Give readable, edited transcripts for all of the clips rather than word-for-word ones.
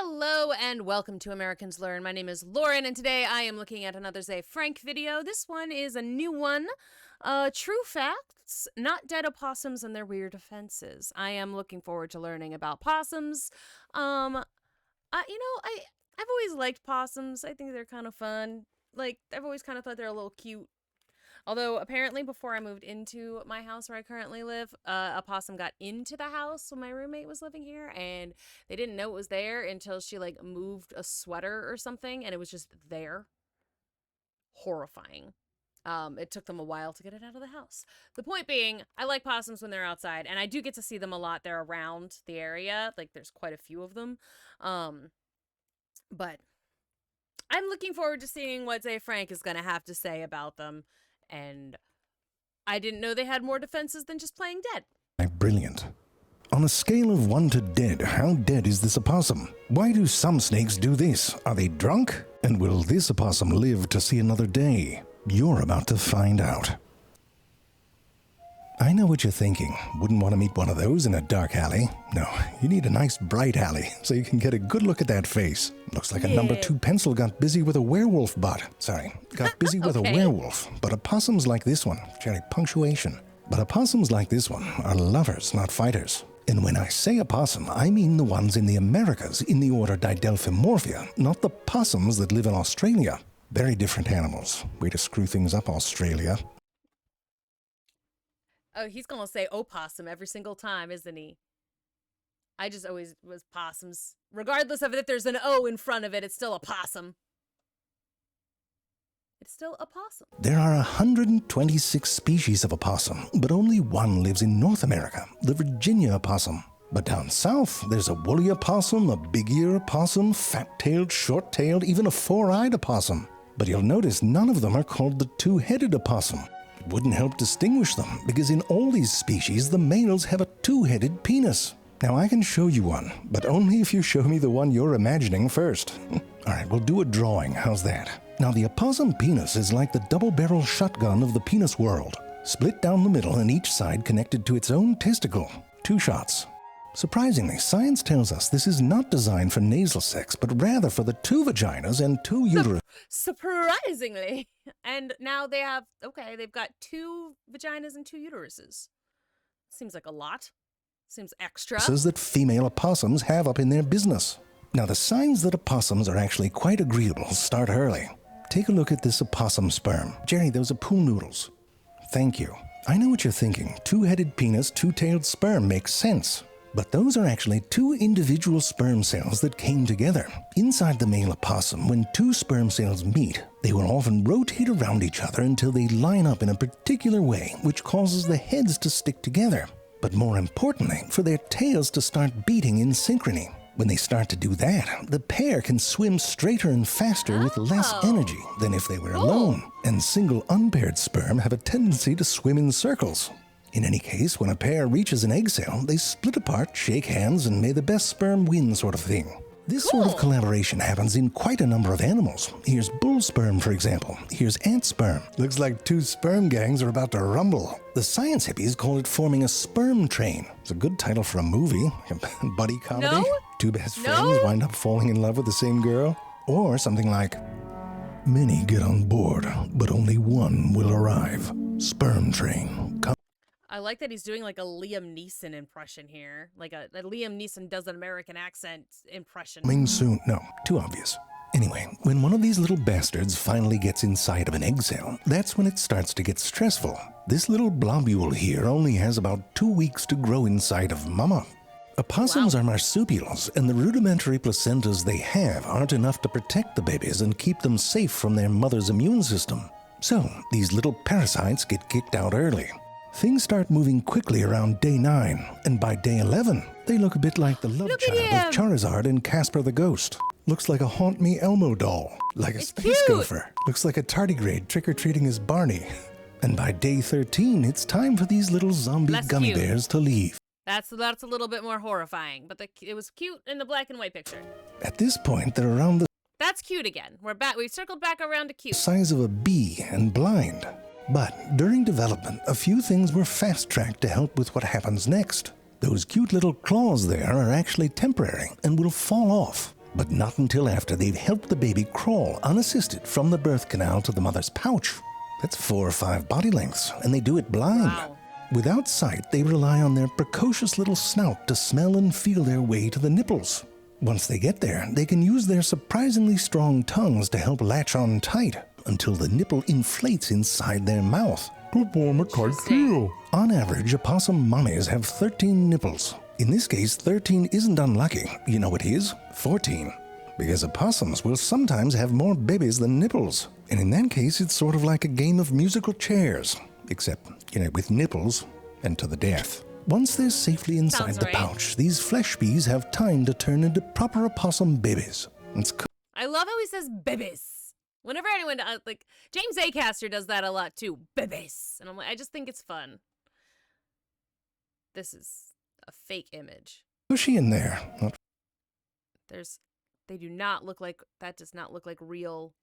Hello and welcome to Americans Learn. My name is Lauren and today I am looking at another Zay Frank video. This one is a new one. True facts, not dead opossums and their weird offenses. I am looking forward to learning about possums. I've always liked possums. I think they're kind of fun. Like, I've always kind of thought they're a little cute. Although, apparently, before I moved into my house where I currently live, a possum got into the house when my roommate was living here, and they didn't know it was there until she, moved a sweater or something, and it was just there. Horrifying. It took them a while to get it out of the house. The point being, I like possums when they're outside, and I do get to see them a lot. They're around the area. Like, there's quite a few of them. But I'm looking forward to seeing what Zay Frank is going to have to say about them. And I didn't know they had more defenses than just playing dead. Brilliant. On a scale of 1 to dead, how dead is this opossum? Why do some snakes do this? Are they drunk? And will this opossum live to see another day? You're about to find out. I know what you're thinking. Wouldn't want to meet one of those in a dark alley. No, you need a nice bright alley so you can get a good look at that face. Looks like a number 2 pencil got busy with a werewolf got busy with a werewolf. But opossums like this one, punctuation. But opossums like this one are lovers, not fighters. And when I say opossum, I mean the ones in the Americas in the order Didelphimorphia, not the possums that live in Australia. Very different animals. Way to screw things up, Australia. Oh, he's going to say opossum every single time, isn't he? I just always was possums. Regardless of if there's an O in front of it, it's still a possum. It's still a possum. There are 126 species of opossum, but only one lives in North America, the Virginia opossum. But down south, there's a woolly opossum, a big-ear opossum, fat-tailed, short-tailed, even a four-eyed opossum. But you'll notice none of them are called the two-headed opossum. It wouldn't help distinguish them, because in all these species, the males have a two-headed penis. Now, I can show you one, but only if you show me the one you're imagining first. All right, we'll do a drawing. How's that? Now, the opossum penis is like the double-barrel shotgun of the penis world. Split down the middle and each side connected to its own testicle. 2 shots. Surprisingly, science tells us this is not designed for nasal sex, but rather for the 2 vaginas and 2 uterus. Surprisingly. And now they've got 2 vaginas and 2 uteruses. Seems like a lot. Seems extra. That female opossums have up in their business. Now, the signs that opossums are actually quite agreeable start early. Take a look at this opossum sperm. Jerry, those are pool noodles. Thank you. I know what you're thinking. 2-headed penis, 2-tailed sperm makes sense. But those are actually 2 individual sperm cells that came together. Inside the male opossum, when 2 sperm cells meet, they will often rotate around each other until they line up in a particular way, which causes the heads to stick together. But more importantly, for their tails to start beating in synchrony. When they start to do that, the pair can swim straighter and faster with less energy than if they were alone. And single unpaired sperm have a tendency to swim in circles. In any case, when a pair reaches an egg cell, they split apart, shake hands, and may the best sperm win sort of thing. This sort of collaboration happens in quite a number of animals. Here's bull sperm, for example. Here's ant sperm. Looks like 2 sperm gangs are about to rumble. The science hippies call it forming a sperm train. It's a good title for a movie, a buddy comedy. No? 2 best friends wind up falling in love with the same girl. Or something like, many get on board, but only one will arrive. Sperm train. I like that he's doing like a Liam Neeson impression here. Like a Liam Neeson does an American accent impression. Coming soon. No, too obvious. Anyway, when one of these little bastards finally gets inside of an egg cell, that's when it starts to get stressful. This little blobule here only has about 2 weeks to grow inside of mama. Opossums are marsupials, and the rudimentary placentas they have aren't enough to protect the babies and keep them safe from their mother's immune system. So, these little parasites get kicked out early. Things start moving quickly around day 9, and by day 11, they look a bit like the love child of Charizard and Casper the Ghost. Looks like a Haunt Me Elmo doll, like a space gopher. Looks like a tardigrade trick-or-treating as Barney. And by day 13, it's time for these little zombie gummy bears to leave. That's a little bit more horrifying, but it was cute in the black and white picture. At this point, they're around the... That's cute again. We're back. We've circled back around to cute. ...size of a bee and blind. But during development, a few things were fast-tracked to help with what happens next. Those cute little claws there are actually temporary and will fall off. but not until after they've helped the baby crawl unassisted from the birth canal to the mother's pouch. That's 4 or 5 body lengths, and they do it blind. Wow. Without sight, they rely on their precocious little snout to smell and feel their way to the nipples. Once they get there, they can use their surprisingly strong tongues to help latch on tight until the nipple inflates inside their mouth to form a tight seal. On average, opossum mommies have 13 nipples. In this case, 13 isn't unlucky. You know what is? 14. Because opossums will sometimes have more babies than nipples. And in that case, it's sort of like a game of musical chairs. Except, with nipples and to the death. Once they're safely inside Sounds the right. pouch, these flesh bees have time to turn into proper opossum babies. It's I love how he says babies. Whenever anyone, James Acaster does that a lot too. Babies. And I'm like, I just think it's fun. This is a fake image. cushy in there. Not They do not look like, that does not look like real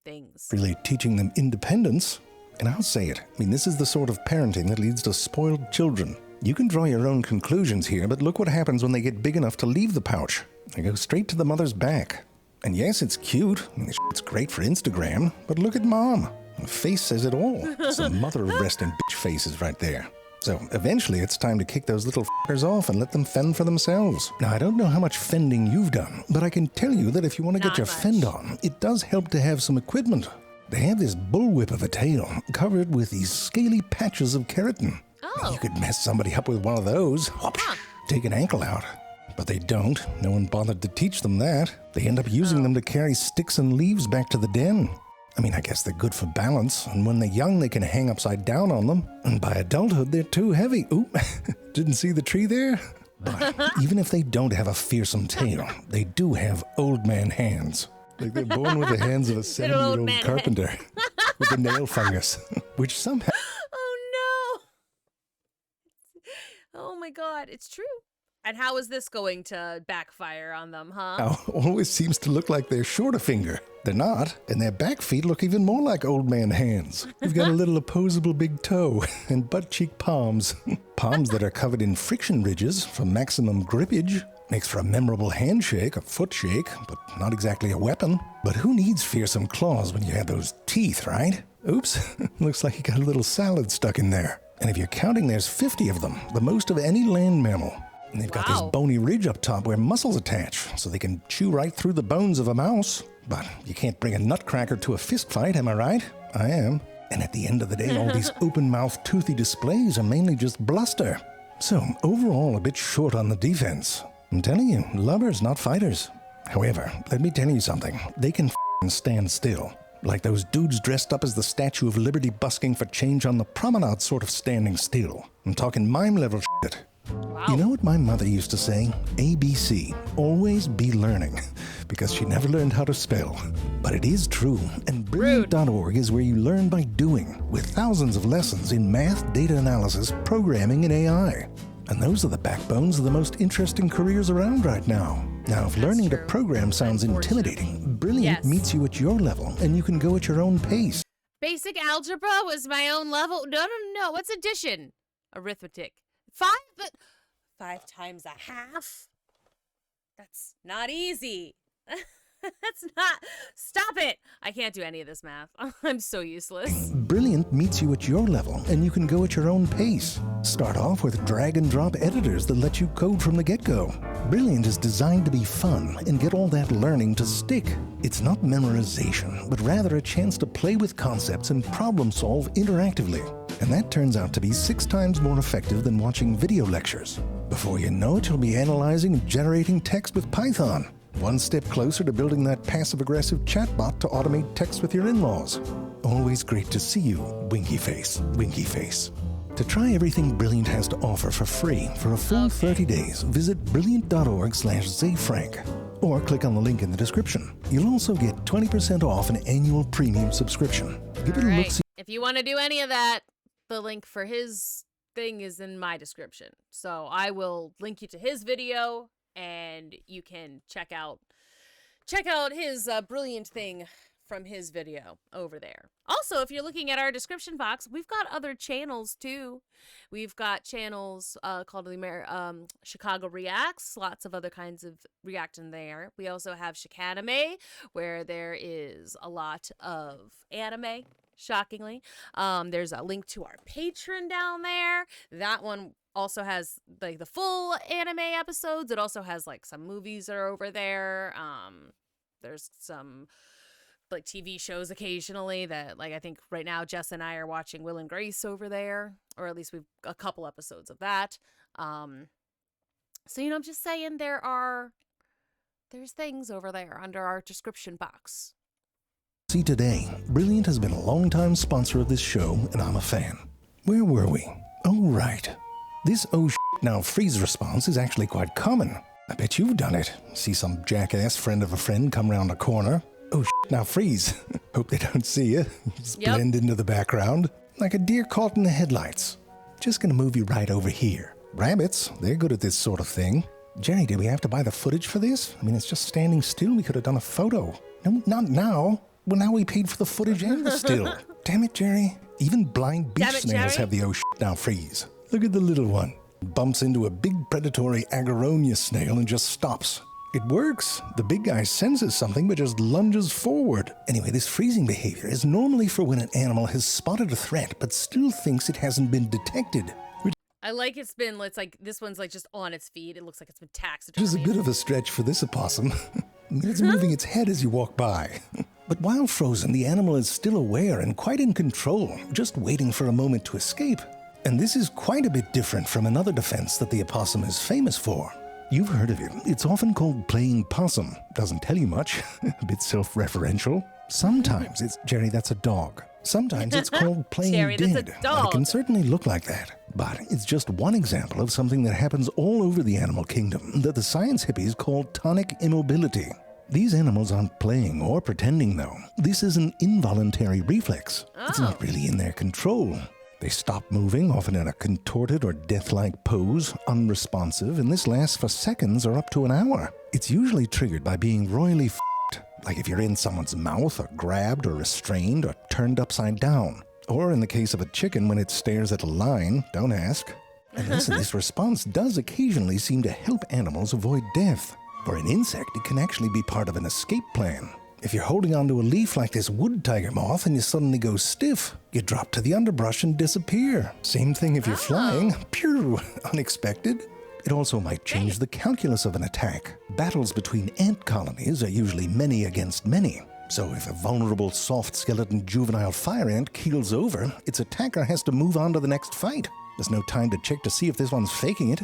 things. really teaching them independence. And I'll say it. This is the sort of parenting that leads to spoiled children. You can draw your own conclusions here, but look what happens when they get big enough to leave the pouch. They go straight to the mother's back. And yes, it's cute. It's great for Instagram, but look at Mom. The face says it all. It's a mother of resting bitch faces right there. So eventually it's time to kick those little fuckers off and let them fend for themselves. Now, I don't know how much fending you've done, but I can tell you that if you want to get Not your much. fend on, it does help to have some equipment. They have this bullwhip of a tail covered with these scaly patches of keratin. Oh. You could mess somebody up with one of those. Whoop, take an ankle out. But they don't. No one bothered to teach them that. They end up using them to carry sticks and leaves back to the den. I guess they're good for balance, and when they're young, they can hang upside down on them. And by adulthood, they're too heavy. Oop, didn't see the tree there? But even if they don't have a fearsome tail, they do have old man hands. Like they're born with the hands of a Little old 70-year-old man carpenter with a nail fungus, which somehow... Oh no! Oh my god, it's true. And how is this going to backfire on them, huh? Now, always seems to look like they're short a finger. They're not, and their back feet look even more like old man hands. You've got a little opposable big toe and butt cheek palms. Palms that are covered in friction ridges for maximum grippage. Makes for a memorable handshake, a foot shake, but not exactly a weapon. But who needs fearsome claws when you have those teeth, right? Oops, looks like you got a little salad stuck in there. And if you're counting, there's 50 of them, the most of any land mammal. And they've got this Wow. bony ridge up top where muscles attach, so they can chew right through the bones of a mouse. But you can't bring a nutcracker to a fist fight, am I right? I am. And at the end of the day, all these open-mouthed, toothy displays are mainly just bluster. So, overall, a bit short on the defense. I'm telling you, lovers, not fighters. However, let me tell you something. They can stand still. Like those dudes dressed up as the Statue of Liberty busking for change on the promenade sort of standing still. I'm talking mime-level shit. Wow. You know what my mother used to say? ABC, always be learning, because she never learned how to spell. But it is true, and Brilliant.org is where you learn by doing, with thousands of lessons in math, data analysis, programming, and AI. And those are the backbones of the most interesting careers around right now. Now, if learning to true. program sounds intimidating, Brilliant Yes. meets you at your level, and you can go at your own pace. Basic algebra was my own level. No. What's addition? Arithmetic. 5 times a half? That's not easy. That's not. Stop it. I can't do any of this math. I'm so useless. Brilliant meets you at your level, and you can go at your own pace. Start off with drag-and-drop editors that let you code from the get-go. Brilliant is designed to be fun and get all that learning to stick. It's not memorization, but rather a chance to play with concepts and problem-solve interactively. And that turns out to be 6 times more effective than watching video lectures. Before you know it, you'll be analyzing and generating text with Python. One step closer to building that passive-aggressive chatbot to automate text with your in-laws. Always great to see you, winky face, winky face. To try everything Brilliant has to offer for free for a full 30 days, visit brilliant.org/ZayFrank or click on the link in the description. You'll also get 20% off an annual premium subscription. Give it a All right. look-see. If you want to do any of that, the link for his thing is in my description. So I will link you to his video, and you can check out his brilliant thing from his video over there. Also, if you're looking at our description box, we've got other channels too. We've got channels called the Chicago Reacts, lots of other kinds of reacting there. We also have Chicanime, where there is a lot of anime. Shockingly, there's a link to our Patreon down there. That one also has like the full anime episodes. It also has like some movies that are over there. There's some like TV shows occasionally that, like, I think right now Jess and I are watching Will and Grace over there, or at least we've a couple episodes of that. So I'm just saying there's things over there under our description box. See, today, Brilliant has been a long-time sponsor of this show, and I'm a fan. Where were we? Oh, right. This "oh now freeze" response is actually quite common. I bet you've done it. See some jackass friend of a friend come round a corner. "Oh now freeze." Hope they don't see you. Just blend into the background. Like a deer caught in the headlights. Just gonna move you right over here. Rabbits, they're good at this sort of thing. Jerry, did we have to buy the footage for this? I mean, it's just standing still. We could have done a photo. No, not now. Well, now we paid for the footage and the still. Damn it, Jerry. Even blind beach snails have the "oh now freeze." Look at the little one. Bumps into a big predatory Agaronia snail and just stops. It works. The big guy senses something but just lunges forward. Anyway, this freezing behavior is normally for when an animal has spotted a threat but still thinks it hasn't been detected. I like it's like this one's like just on its feet. It looks like it's been taxidermied. Which is a bit of a stretch for this opossum. It's moving its head as you walk by. But while frozen, the animal is still aware and quite in control, just waiting for a moment to escape. And this is quite a bit different from another defense that the opossum is famous for. You've heard of it. It's often called playing possum. Doesn't tell you much. A bit self-referential. Sometimes it's, Jerry, that's a dog. Sometimes it's called playing Jerry, dead. that's a dog. It can certainly look like that. But it's just one example of something that happens all over the animal kingdom that the science hippies call tonic immobility. These animals aren't playing or pretending, though. This is an involuntary reflex. It's not really in their control. They stop moving, often in a contorted or death-like pose, unresponsive, and this lasts for seconds or up to an hour. It's usually triggered by being royally f***ed, like if you're in someone's mouth or grabbed or restrained or turned upside down. Or in the case of a chicken when it stares at a line, don't ask. And listen, this response does occasionally seem to help animals avoid death. For an insect, it can actually be part of an escape plan. If you're holding onto a leaf like this wood tiger moth and you suddenly go stiff, you drop to the underbrush and disappear. Same thing if you're flying. Pew! Unexpected. It also might change the calculus of an attack. Battles between ant colonies are usually many against many. So if a vulnerable soft-skeleton juvenile fire ant keels over, its attacker has to move on to the next fight. There's no time to check to see if this one's faking it.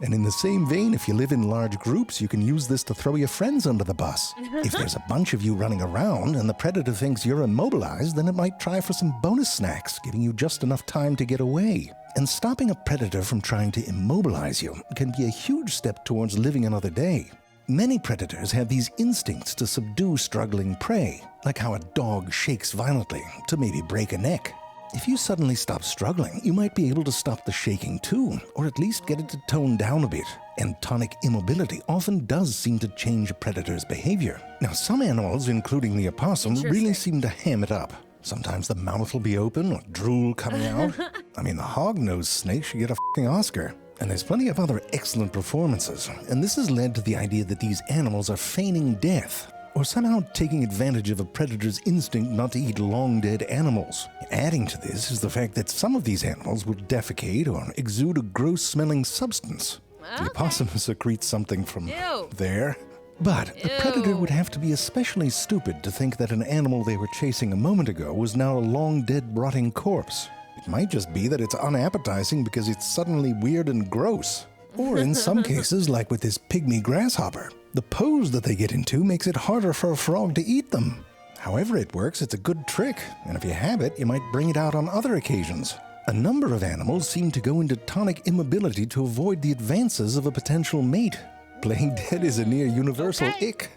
And in the same vein, if you live in large groups, you can use this to throw your friends under the bus. If there's a bunch of you running around and the predator thinks you're immobilized, then it might try for some bonus snacks, giving you just enough time to get away. And stopping a predator from trying to immobilize you can be a huge step towards living another day. Many predators have these instincts to subdue struggling prey, like how a dog shakes violently to maybe break a neck. If you suddenly stop struggling, you might be able to stop the shaking too, or at least get it to tone down a bit. And tonic immobility often does seem to change a predator's behavior. Now, some animals, including the opossum, really seem to ham it up. Sometimes the mouth will be open or drool coming out. I mean, the hog-nosed snake should get a f***ing Oscar. And there's plenty of other excellent performances, and this has led to the idea that these animals are feigning death, or somehow taking advantage of a predator's instinct not to eat long-dead animals. Adding to this is the fact that some of these animals will defecate or exude a gross-smelling substance. The opossum secretes something from there. But the predator would have to be especially stupid to think that an animal they were chasing a moment ago was now a long-dead, rotting corpse. It might just be that it's unappetizing because it's suddenly weird and gross. Or in some cases, like with this pygmy grasshopper, the pose that they get into makes it harder for a frog to eat them. However it works, it's a good trick, and if you have it, you might bring it out on other occasions. A number of animals seem to go into tonic immobility to avoid the advances of a potential mate. Playing dead is a near universal ick.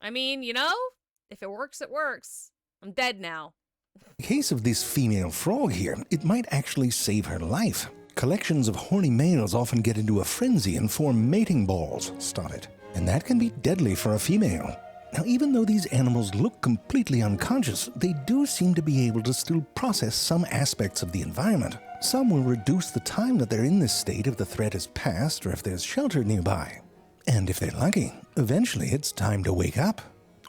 I mean, if it works, it works. I'm dead now. In the case of this female frog here, it might actually save her life. Collections of horny males often get into a frenzy and form mating balls. Stop it. And that can be deadly for a female. Now, even though these animals look completely unconscious, they do seem to be able to still process some aspects of the environment. Some will reduce the time that they're in this state if the threat is past or if there's shelter nearby. And if they're lucky, eventually it's time to wake up.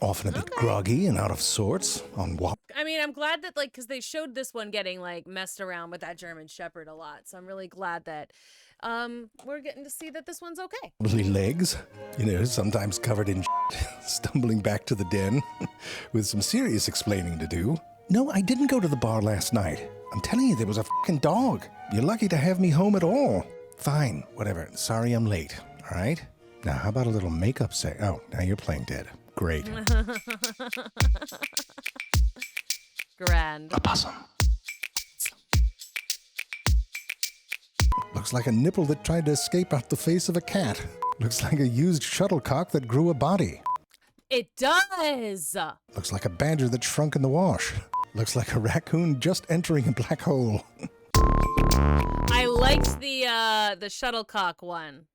Often a bit groggy and out of sorts on what. I mean, I'm glad that, like, because they showed this one getting, like, messed around with that German Shepherd a lot. So I'm really glad that we're getting to see that this one's okay. Legs, sometimes covered in stumbling back to the den with some serious explaining to do. No, I didn't go to the bar last night. I'm telling you, there was a fucking dog. You're lucky to have me home at all. Fine, whatever. Sorry I'm late, all right? Now, how about a little makeup say? Oh, now you're playing dead. Great. Grand. Opossum. Looks like a nipple that tried to escape out the face of a cat. Looks like a used shuttlecock that grew a body. It does. Looks like a badger that shrunk in the wash. Looks like a raccoon just entering a black hole. I liked the shuttlecock one.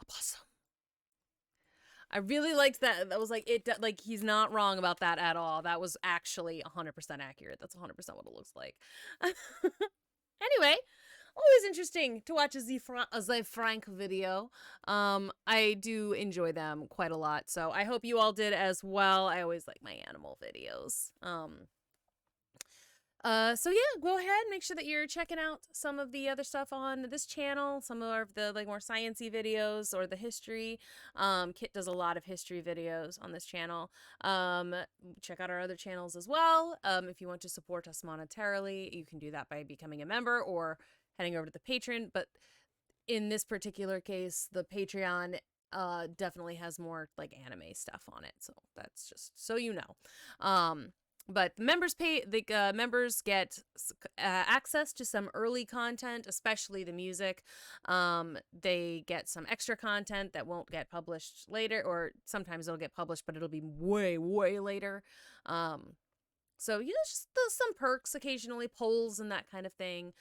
Opossum. I really liked that. That was like like he's not wrong about that at all. That was actually 100% accurate. That's 100% what it looks like. Anyway, always interesting to watch a Z Frank video. I do enjoy them quite a lot, so I hope you all did as well. I always like my animal videos. So yeah, go ahead, make sure that you're checking out some of the other stuff on this channel, some of the like more sciencey videos or the history. Kit does a lot of history videos on this channel. Check out our other channels as well. If you want to support us monetarily, you can do that by becoming a member or heading over to the Patreon. But in this particular case, the Patreon definitely has more like anime stuff on it. So that's just so you know. But members members get access to some early content, especially the music. They get some extra content that won't get published later, or sometimes it'll get published, but it'll be way, way later. So just some perks occasionally, polls and that kind of thing.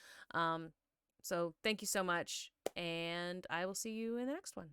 So thank you so much, and I will see you in the next one.